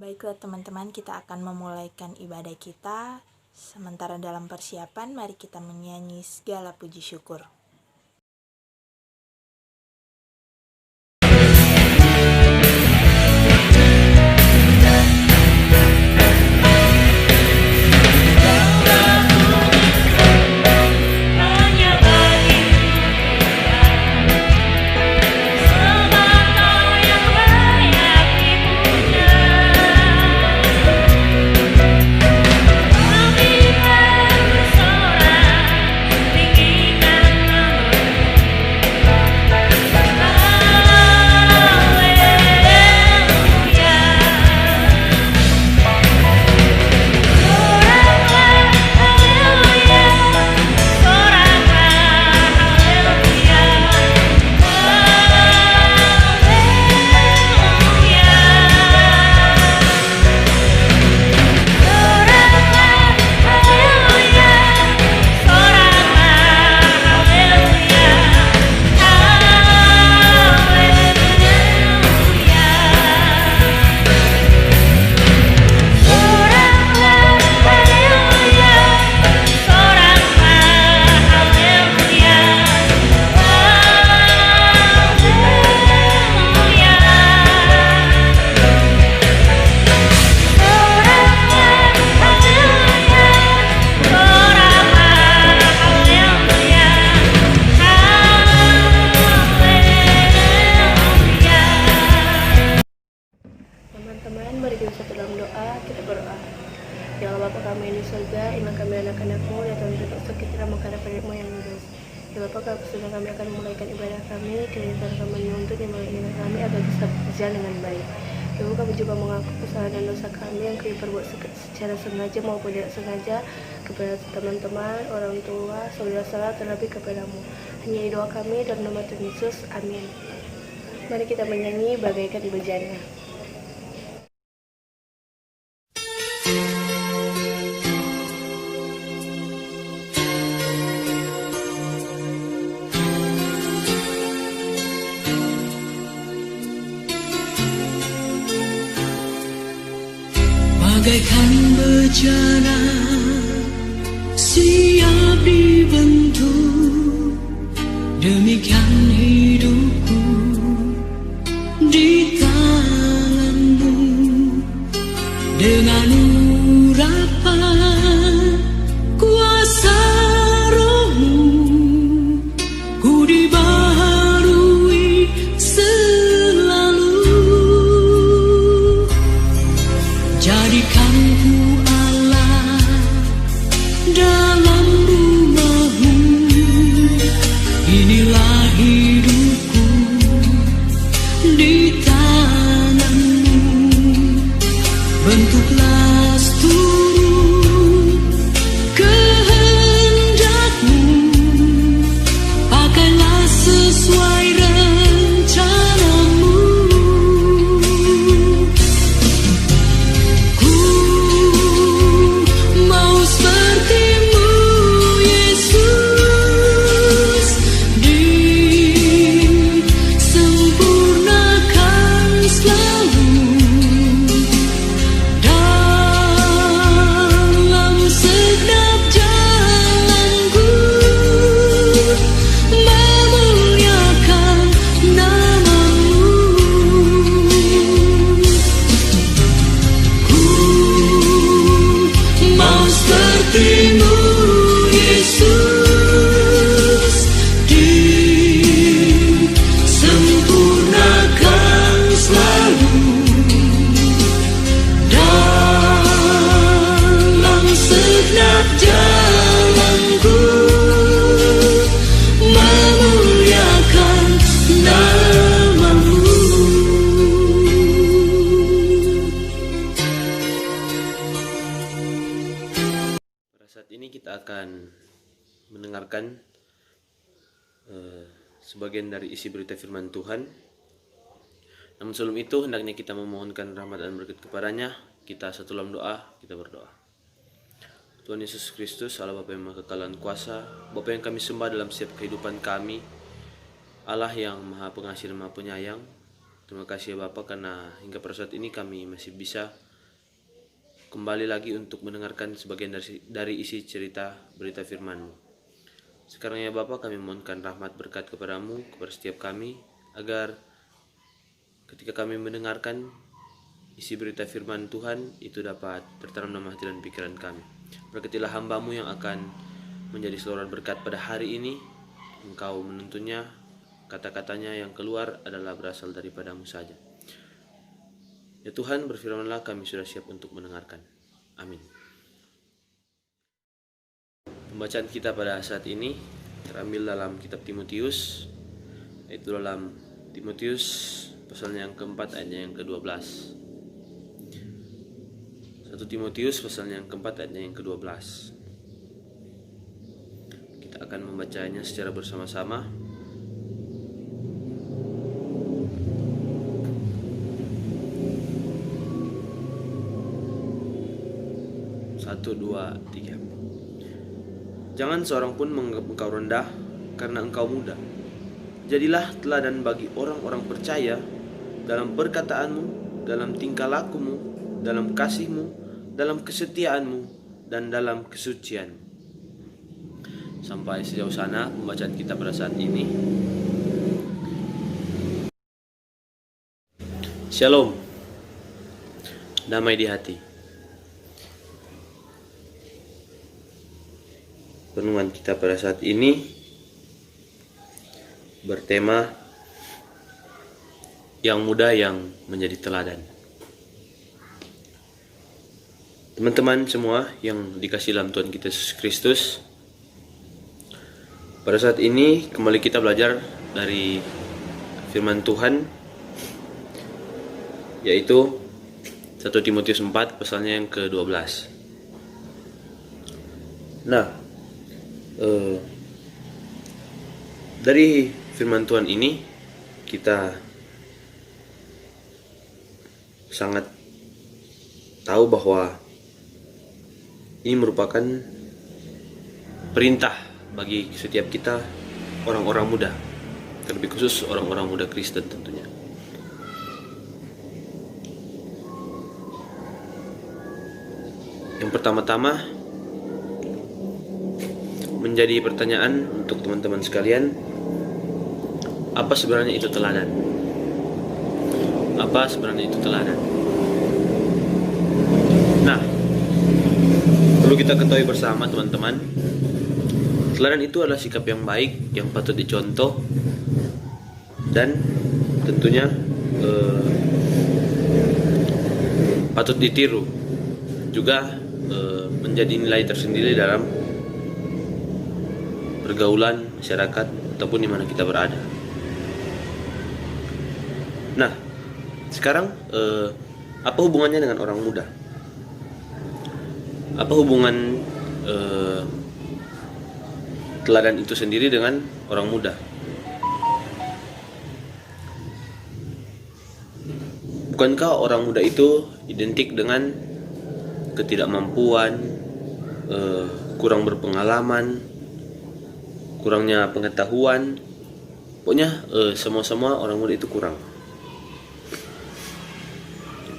Baiklah teman-teman, kita akan memulaikan ibadah kita. Sementara dalam persiapan, mari kita menyanyi segala puji syukur. Teman-teman, mari kita bersatu dalam doa. Kita berdoa. Ya Allah Bapa kami di surga, iman kami anak-anak-Mu, datang untuk sekitar menghadap pada-Mu yang lurus. Ya Bapa, sudah kami akan memulaikan ibadah kami, kiranya kami menuntut yang melayani kami agar bisa berjalan dengan baik. Ya Allah, kami juga mengaku kesalahan dan dosa kami yang kami perbuat secara sengaja maupun tidak sengaja kepada teman-teman, orang tua, saudara-saudara, terlebih kepadamu. Hanya doa kami dalam nama Tuhan Yesus. Amin. Mari kita menyanyi bagaikan bejana. Bagaikan bejana siap dibentuk, demikian hidupku di tangan-Mu. Dengan urapan kuasa Roh-Mu, ku dibaharui selalu. Jadikan ku Allah dalam rumah-Mu, inilah hidupku di tangan-Mu. Bentuklah seluruh kehendak-Mu, pakailah sesuai rencana-Mu. Ku mau seperti-Mu, Yesus, disempurnakan selalu. Dalam segenap jalanku, memuliakan nama-Mu. Ku mau seperti-Mu, Yesus, disempurnakan selalu. Dalam segenap jalanku, memuliakan nama-Mu. Pada saat ini kita akan mendengarkan sebagian dari isi berita firman Tuhan. Namun sebelum itu, hendaknya kita memohonkan rahmat dan berkat kepadanya. Kita satu dalam doa, kita berdoa. Tuhan Yesus Kristus, Allah Bapa yang Maha Kekal dan Kuasa, Bapa yang kami sembah dalam setiap kehidupan kami, Allah yang Maha Pengasih dan Maha Penyayang. Terima kasih ya Bapa, karena hingga pada saat ini kami masih bisa kembali lagi untuk mendengarkan sebagian dari isi cerita berita firman-Mu. Sekarang ya Bapa, kami mohonkan rahmat berkat kepadamu, kepada setiap kami, agar ketika kami mendengarkan isi berita firman Tuhan, itu dapat tertanam dalam hati dan pikiran kami. Berkatilah hamba-Mu yang akan menjadi saluran berkat pada hari ini. Engkau menuntunnya, kata-katanya yang keluar adalah berasal daripadamu saja. Ya Tuhan, berfirmanlah, kami sudah siap untuk mendengarkan. Amin. Pembacaan kita pada saat ini terambil dalam kitab Timotius, yaitu dalam Timotius pasalnya yang keempat ayatnya yang ke-12. 1 Timotius pasalnya yang keempat ayatnya yang ke-12. Kita akan membacanya secara bersama-sama. Satu, dua, tiga. Jangan seorang pun menganggap engkau rendah karena engkau muda. Jadilah teladan bagi orang-orang percaya dalam perkataanmu, dalam tingkah lakumu, dalam kasihmu, dalam kesetiaanmu, dan dalam kesucian. Sampai sejauh sana pembacaan kita pada saat ini. Shalom. Damai di hati. Renungan kita pada saat ini bertema yang muda yang menjadi teladan. Teman-teman semua yang dikasihi dalam Tuhan kita Yesus Kristus, pada saat ini kembali kita belajar dari firman Tuhan, yaitu 1 Timotius 4 pasalnya yang ke-12. Nah, dari firman Tuhan ini kita sangat tahu bahwa ini merupakan perintah bagi setiap kita, orang-orang muda, terlebih khusus orang-orang muda Kristen tentunya. Yang pertama-tama menjadi pertanyaan untuk teman-teman sekalian, apa sebenarnya itu teladan? Apa sebenarnya itu teladan? Nah, perlu kita ketahui bersama teman-teman, teladan itu adalah sikap yang baik, yang patut dicontoh, dan tentunya patut ditiru, juga menjadi nilai tersendiri dalam pergaulan masyarakat ataupun di mana kita berada. Nah, sekarang apa hubungannya dengan orang muda? Apa hubungan teladan itu sendiri dengan orang muda? Bukankah orang muda itu identik dengan ketidakmampuan, kurang berpengalaman, kurangnya pengetahuan? Pokoknya semua orang muda itu kurang.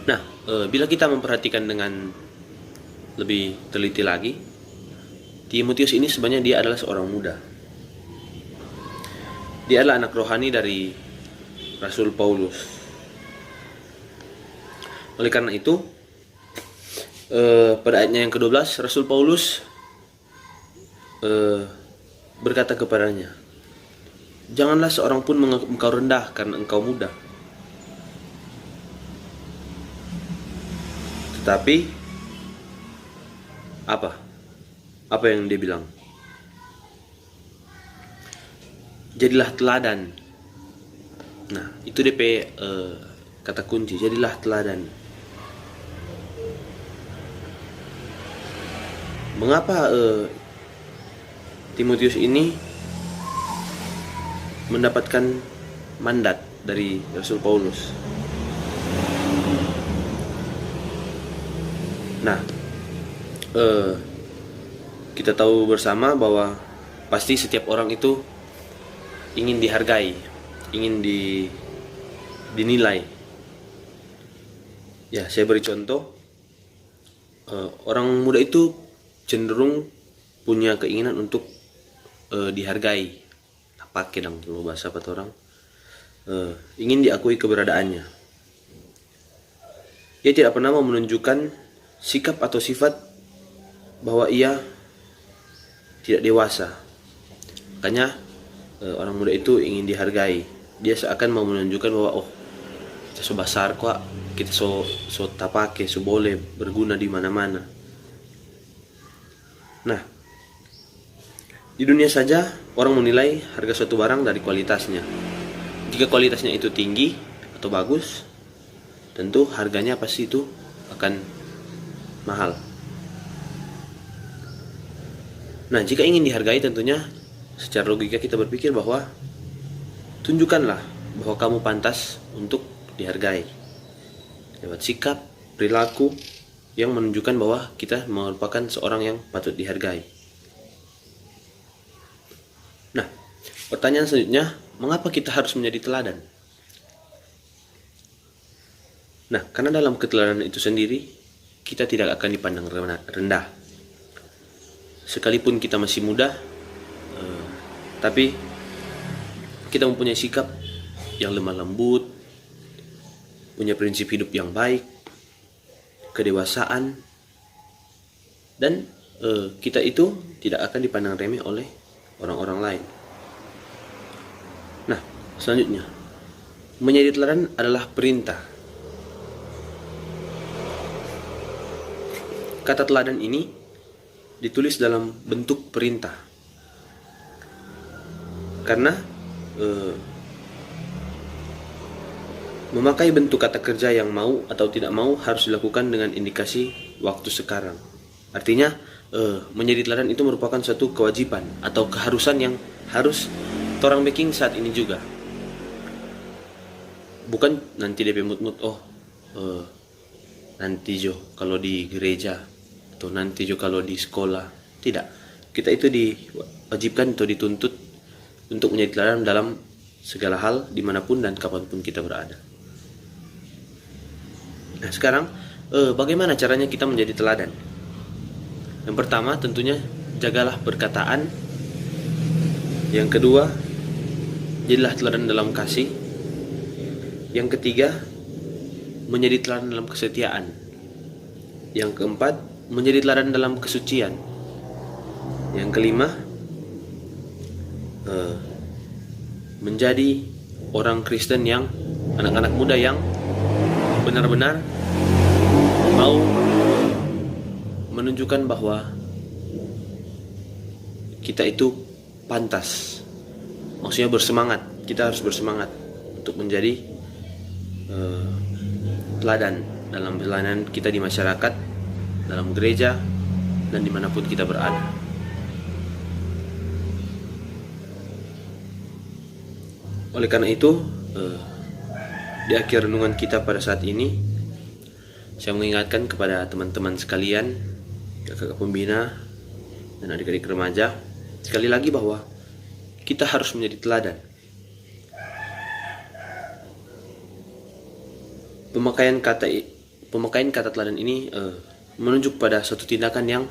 Nah, bila kita memperhatikan dengan lebih teliti lagi, Timotius ini sebenarnya dia adalah seorang muda. Dia adalah anak rohani dari Rasul Paulus. Oleh karena itu, pada ayatnya yang ke-12, Rasul Paulus berkata kepadanya, janganlah seorang pun menganggap engkau rendah karena engkau muda. Tetapi apa yang dia bilang? Jadilah teladan. Nah, itu DP kata kunci, jadilah teladan. Mengapa Timotius ini mendapatkan mandat dari Rasul Paulus? Nah, kita tahu bersama bahwa pasti setiap orang itu ingin dihargai, ingin dinilai. Ya, saya beri contoh. orang muda itu cenderung punya keinginan untuk dihargai. Pakai dong kalau bahasa apa orang, ingin diakui keberadaannya. Ia tidak pernah mau menunjukkan sikap atau sifat bahwa ia tidak dewasa. Makanya orang muda itu ingin dihargai. Dia seakan mau menunjukkan bahwa kita so besar kok, kita so tapake, so boleh berguna di mana-mana. Nah, di dunia saja orang menilai harga suatu barang dari kualitasnya. Jika kualitasnya itu tinggi atau bagus, tentu harganya pasti itu akan mahal. Nah, jika ingin dihargai tentunya secara logika kita berpikir bahwa tunjukkanlah bahwa kamu pantas untuk dihargai lewat sikap, perilaku yang menunjukkan bahwa kita merupakan seorang yang patut dihargai. Nah, pertanyaan selanjutnya, mengapa kita harus menjadi teladan? Nah, karena dalam keteladanan itu sendiri kita tidak akan dipandang rendah. Sekalipun kita masih muda, tapi kita mempunyai sikap yang lemah lembut, punya prinsip hidup yang baik, kedewasaan, dan kita itu tidak akan dipandang remeh oleh orang-orang lain. Nah, selanjutnya, menjadi teladan adalah perintah. Kata teladan ini ditulis dalam bentuk perintah. Karena memakai bentuk kata kerja yang mau atau tidak mau harus dilakukan dengan indikasi waktu sekarang. Artinya menjadi teladan itu merupakan suatu kewajiban atau keharusan yang harus orang making saat ini juga. Bukan nanti DP mut-mut, nanti jo kalau di gereja atau nanti jo kalau di sekolah. Tidak. Kita itu diwajibkan atau dituntut untuk menjadi teladan dalam segala hal, dimanapun dan kapanpun kita berada. Nah, sekarang bagaimana caranya kita menjadi teladan? Yang pertama tentunya jagalah perkataan. Yang kedua, jadilah teladan dalam kasih. Yang ketiga, menjadi teladan dalam kesetiaan. Yang keempat, menjadi teladan dalam kesucian. Yang kelima, menjadi orang Kristen yang anak-anak muda yang benar-benar mau menunjukkan bahwa kita itu pantas. Maksudnya bersemangat. Kita harus bersemangat untuk menjadi teladan dalam pelayanan kita di masyarakat, dalam gereja, dan dimanapun kita berada. Oleh karena itu, di akhir renungan kita pada saat ini, saya mengingatkan kepada teman-teman sekalian, kakak pembina, dan adik-adik remaja, sekali lagi bahwa kita harus menjadi teladan. Pemakaian kata teladan ini menunjuk pada suatu tindakan yang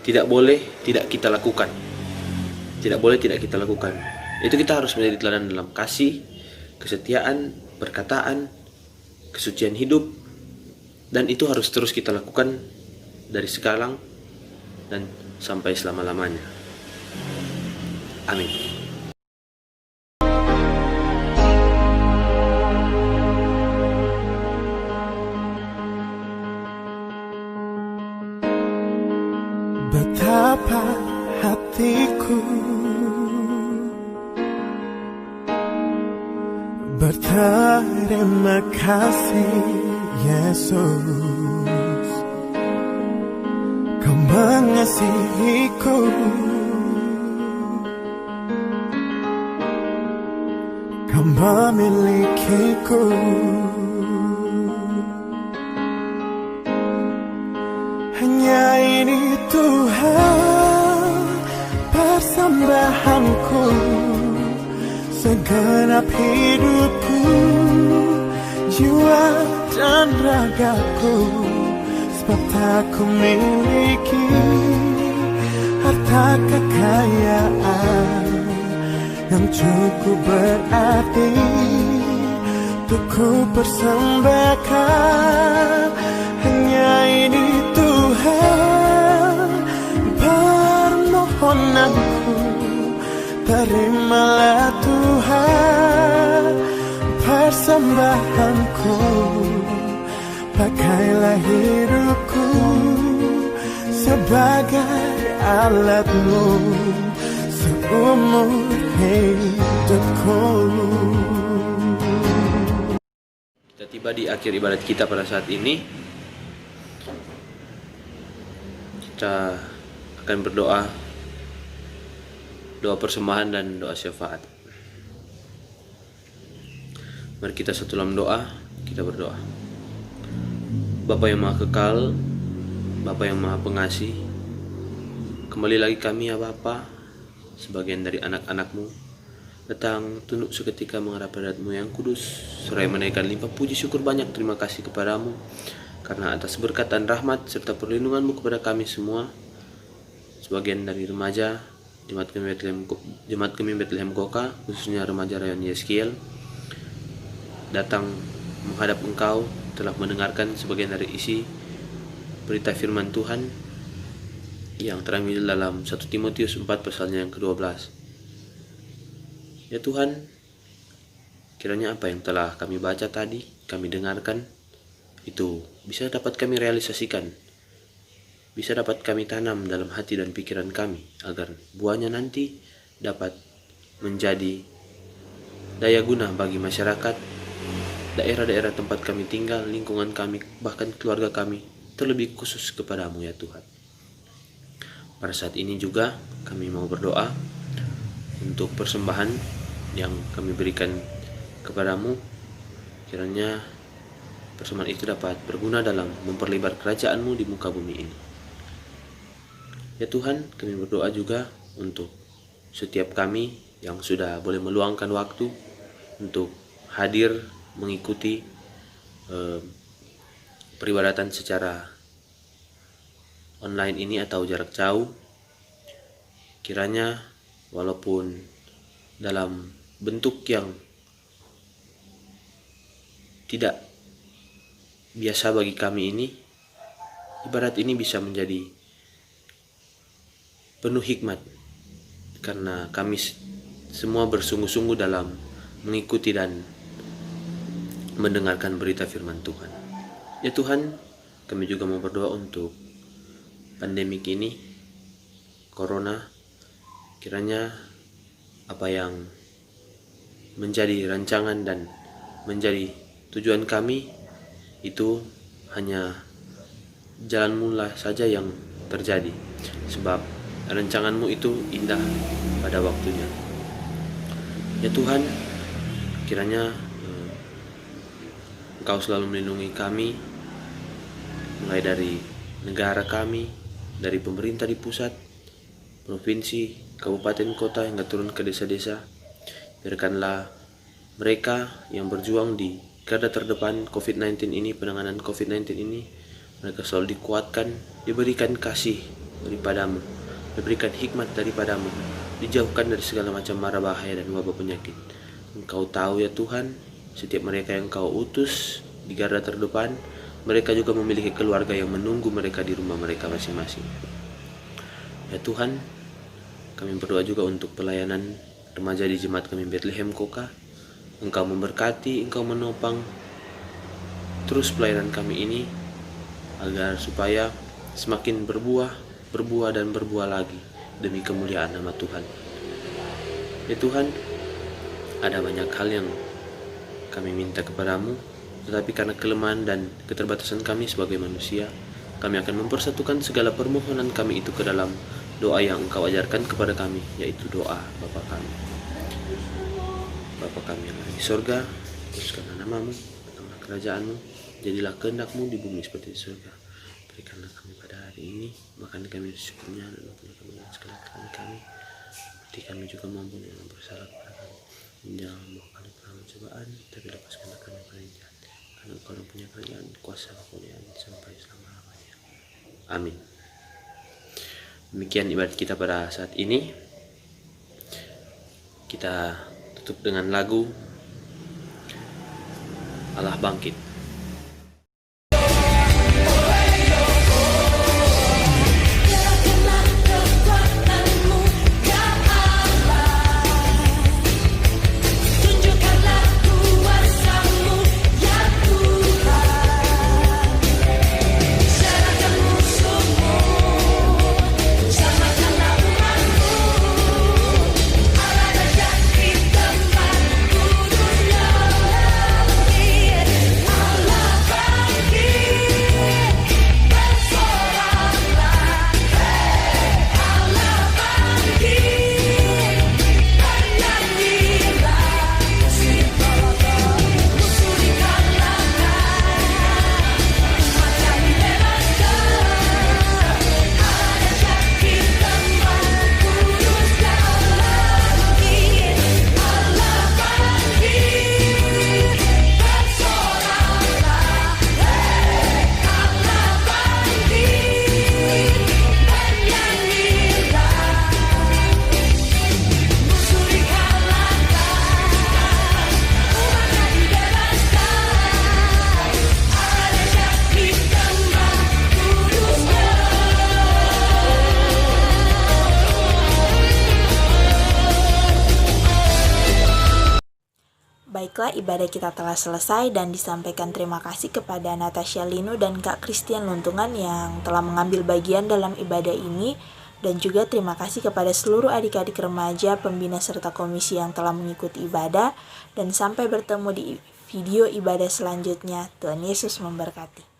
tidak boleh tidak kita lakukan. Tidak boleh tidak kita lakukan. Itu kita harus menjadi teladan dalam kasih, kesetiaan, perkataan, kesucian hidup, dan itu harus terus kita lakukan dari sekarang dan sampai selama-lamanya. Amin. Betapa hatiku berterima kasih Yesus, Kau mengasihiku, Kau memilikiku. Hanya ini Tuhan persembahanku, segenap hidupku, jiwa dan ragaku, sebab tak ku miliki harta kekayaan yang cukup berarti untuk ku persembahkan. Hanya ini Tuhan permohonanku, terimalah Tuhan persembahanku. Pakailah hidupku sebagai alatmu seumur hidupku. Kita tiba di akhir ibadat kita pada saat ini. Kita akan berdoa, doa persembahan dan doa syafaat. Mari kita satu dalam doa, kita berdoa. Bapa yang Maha Kekal, Bapa yang Maha Pengasih, kembali lagi kami ya Bapa, sebagian dari anak-anak-Mu, datang tunduk seketika menghadap hadirat-Mu yang kudus, seraya menaikkan limpah puji syukur banyak terima kasih kepadamu, karena atas berkat dan rahmat serta perlindungan-Mu kepada kami semua, sebagian dari remaja Jemaat Kami Bethlehem Koka, khususnya remaja Rayon Yeskiel, datang menghadap Engkau, telah mendengarkan sebagian dari isi berita firman Tuhan yang terambil dalam 1 Timotius 4 pasalnya yang ke-12. Ya Tuhan, kiranya apa yang telah kami baca tadi, kami dengarkan, itu bisa dapat kami realisasikan, bisa dapat kami tanam dalam hati dan pikiran kami, agar buahnya nanti dapat menjadi daya guna bagi masyarakat, daerah-daerah tempat kami tinggal, lingkungan kami, bahkan keluarga kami, terlebih khusus kepadamu ya Tuhan. Pada saat ini juga kami mau berdoa untuk persembahan yang kami berikan kepadamu, kiranya persembahan itu dapat berguna dalam memperlebar kerajaan-Mu di muka bumi ini. Ya Tuhan, kami berdoa juga untuk setiap kami yang sudah boleh meluangkan waktu untuk hadir mengikuti peribadatan secara online ini atau jarak jauh. Kiranya walaupun dalam bentuk yang tidak biasa bagi kami ini, ibadat ini bisa menjadi penuh hikmat, karena kami semua bersungguh-sungguh dalam mengikuti dan mendengarkan berita firman Tuhan. Ya Tuhan, kami juga mau berdoa untuk pandemik ini, Corona. Kiranya apa yang menjadi rancangan dan menjadi tujuan kami itu hanya jalan mula saja yang terjadi, sebab rancangan-Mu itu indah pada waktunya. Ya Tuhan, kiranya Engkau selalu melindungi kami, mulai dari negara kami, dari pemerintah di pusat, provinsi, kabupaten, kota, hingga turun ke desa-desa. Biarkanlah mereka yang berjuang di garda terdepan COVID-19 ini, penanganan COVID-19 ini, mereka selalu dikuatkan, diberikan kasih daripadamu, diberikan hikmat daripadamu, dijauhkan dari segala macam mara bahaya dan wabah penyakit. Engkau tahu ya Tuhan, setiap mereka yang Kau utus di garda terdepan, mereka juga memiliki keluarga yang menunggu mereka di rumah mereka masing-masing. Ya Tuhan, kami berdoa juga untuk pelayanan remaja di Jemaat Kami Bethlehem Koka. Engkau memberkati, Engkau menopang terus pelayanan kami ini, agar supaya semakin berbuah dan berbuah lagi demi kemuliaan nama Tuhan. Ya Tuhan, ada banyak hal yang kami minta kepadamu, tetapi karena kelemahan dan keterbatasan kami sebagai manusia, kami akan mempersatukan segala permohonan kami itu ke dalam doa yang Engkau ajarkan kepada kami, yaitu doa Bapa kami. Bapa kami yang ada di surga, kuduskanlah namamu, datanglah kerajaan-Mu, jadilah kehendak-Mu di bumi seperti di surga. Berikanlah kami pada hari ini makan kami secukupnya, dan ampuni kami segala kesalahan kami, seperti kami juga mengampuni yang bersalah kepada kami. Jangan membawa kami ke dalam cobaan, tapi lepaskanlah kami dari jahat. karena Engkau yang punya kerajaan, kuasa, kemuliaan sampai selama-lamanya. Amin. Demikian ibadat kita pada saat ini. Kita tutup dengan lagu Allah Bangkit. Baiklah, ibadah kita telah selesai dan disampaikan terima kasih kepada Natasha Linu dan Kak Christian Luntungan yang telah mengambil bagian dalam ibadah ini, dan juga terima kasih kepada seluruh adik-adik remaja, pembina serta komisi yang telah mengikuti ibadah, dan sampai bertemu di video ibadah selanjutnya. Tuhan Yesus memberkati.